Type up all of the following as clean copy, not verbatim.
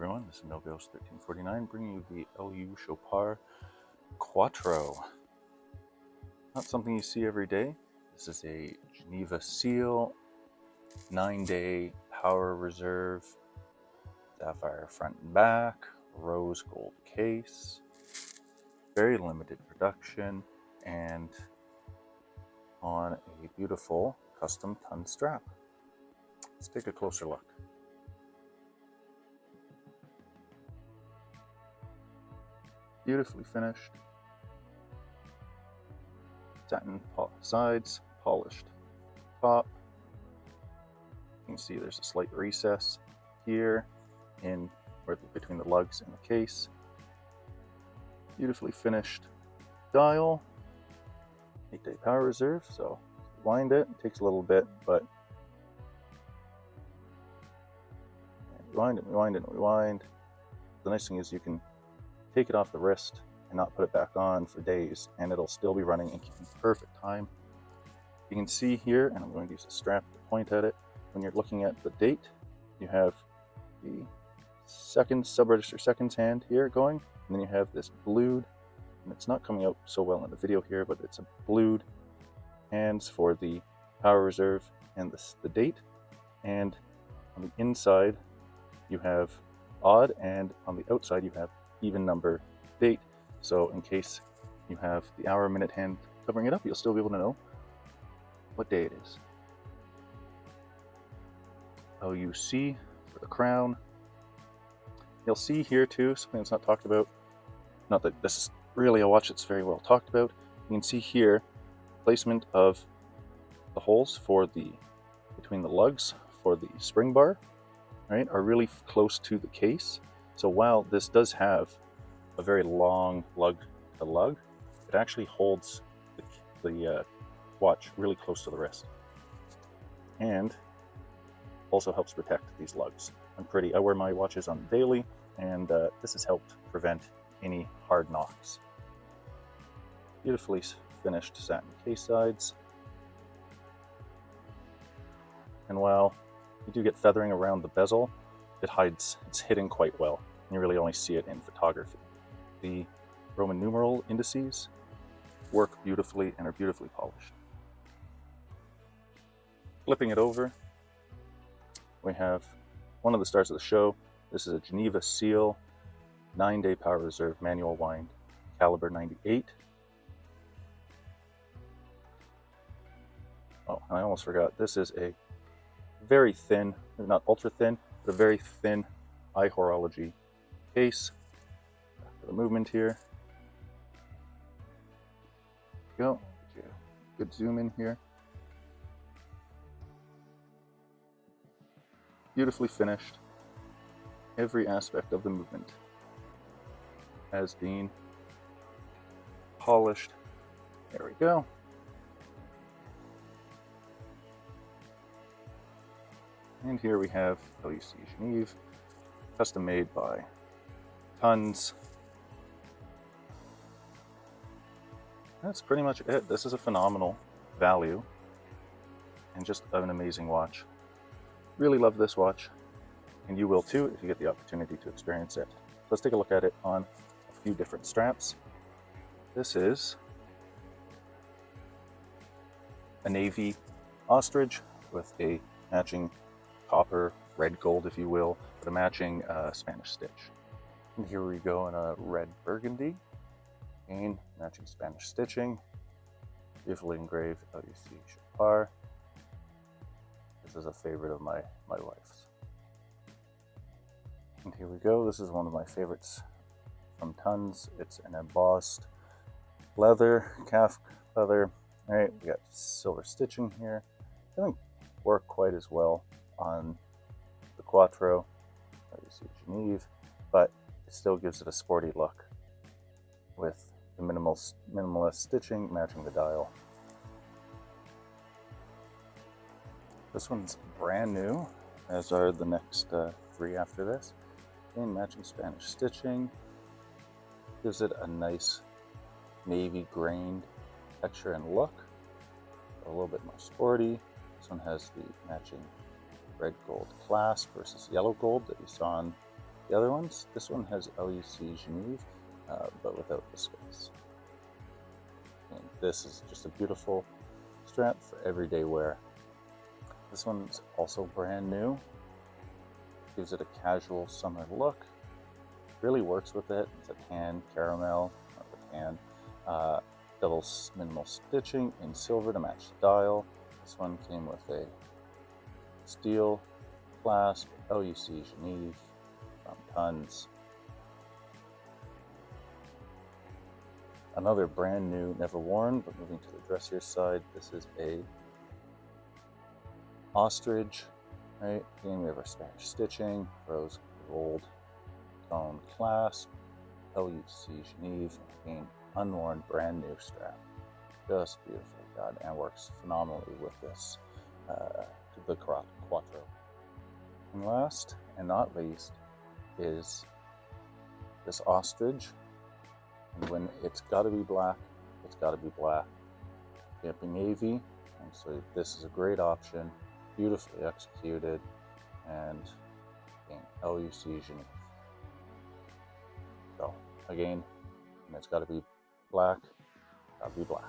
everyone, this is NoGhost1349 bringing you the L.U.C Chopard Quattro. Not something you see every day. This is a Geneva seal, 9-day power reserve, sapphire front and back, rose gold case, very limited production, and on a beautiful custom ton strap. Let's take a closer look. Beautifully finished, satin sides, polished top. You can see there's a slight recess here between the lugs and the case. Beautifully finished dial, 8-day power reserve. So wind it takes a little bit, but rewind and rewind and rewind. The nice thing is you can take it off the wrist and not put it back on for days, and it'll still be running and keeping perfect time. You can see here, and I'm going to use a strap to point at it, when you're looking at the date, you have the sub-register seconds hand here going, and then you have this blued, and it's not coming out so well in the video here, but it's a blued hands for the power reserve and the date, and on the inside you have odd, and on the outside you have even number date. So in case you have the hour minute hand covering it up, you'll still be able to know what day it is. L.U.C for the crown. You'll see here too, something that's not talked about, not that this is really a watch that's very well talked about. You can see here placement of the holes for between the lugs for the spring bar, right, are really close to the case. So while this does have a very long lug to lug, it actually holds the watch really close to the wrist, and also helps protect these lugs. I wear my watches on daily, and this has helped prevent any hard knocks. Beautifully finished satin case sides, and while you do get feathering around the bezel, it's hidden quite well. You really only see it in photography. The Roman numeral indices work beautifully and are beautifully polished. Flipping it over, we have one of the stars of the show. This is a Geneva seal, 9-day power reserve, manual wind, caliber 98. Oh, and I almost forgot, this is a very thin, not ultra thin, but a very thin eye horology case. For the movement here. Go. Good zoom in here. Beautifully finished. Every aspect of the movement has been polished. There we go. And here we have L.U.C Genève, custom made by Tons. That's pretty much it. This is a phenomenal value and just an amazing watch. Really love this watch, and you will too if you get the opportunity to experience it. Let's take a look at it on a few different straps. This is a navy ostrich with a matching copper, red gold if you will, but a matching Spanish stitch. And here we go in a red burgundy, again matching Spanish stitching, beautifully engraved L.U.C Chopard. This is a favorite of my wife's. And here we go, this is one of my favorites from Tons. It's an embossed leather, calf leather. All right, we got silver stitching here. Doesn't work quite as well on the Quattro, L.U.C Genève, but it still gives it a sporty look with the minimalist stitching matching the dial. This one's brand new, as are the next 3 after this. Again, matching Spanish stitching. Gives it a nice navy grained texture and look. A little bit more sporty. This one has the matching red gold clasp versus yellow gold that you saw on the other ones. This one has L.U.C Genève, but without the space. And this is just a beautiful strap for everyday wear. This one's also brand new. Gives it a casual summer look. Really works with it. It's a tan caramel, not the tan. Double minimal stitching in silver to match the dial. This one came with a steel clasp, L.U.C Genève from Tons. Another brand new, never worn, but moving to the dressier side, this is a ostrich, right? Again, we have our Spanish stitching, rose gold tone clasp, L.U.C Genève, again, unworn, brand new strap. Just beautifully done and works phenomenally with this, the Quattro. And last and not least is this ostrich. And when it's got to be black, it's got to be black. Camping navy, and so this is a great option, beautifully executed, and again, L.U.C Genève. So again, and it's got to be black, got to be black.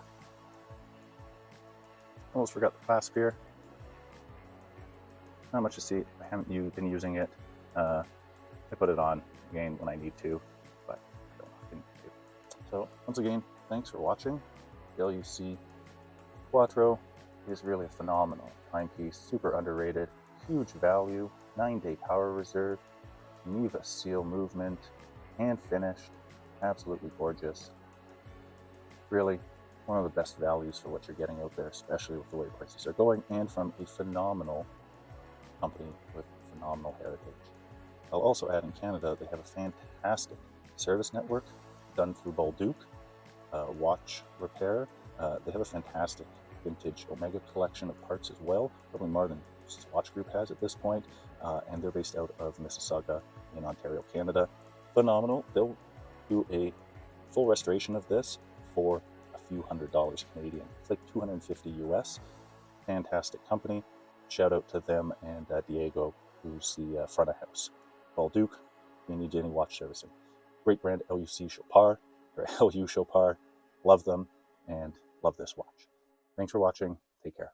Almost forgot the clasp here. Not much to see. I haven't been using it. I put it on again when I need to, but I don't often need to. So once again, thanks for watching. The L.U.C Quattro is really a phenomenal timepiece, super underrated, huge value, 9-day power reserve, Geneva seal movement, hand finished, absolutely gorgeous. Really one of the best values for what you're getting out there, especially with the way prices are going, and from a phenomenal company with phenomenal heritage. I'll also add, in Canada, they have a fantastic service network done through L.U.C watch repair. They have a fantastic vintage Omega collection of parts as well, probably more than Watch Group has at this point, and they're based out of Mississauga in Ontario, Canada. Phenomenal. They'll do a full restoration of this for a few $100 Canadian. It's like $250 US. Fantastic company. Shout out to them and Diego, who's the front of house. L.U.C, if you need any watch servicing. Great brand, L.U.C Chopard, or L.U. Chopard. Love them and love this watch. Thanks for watching. Take care.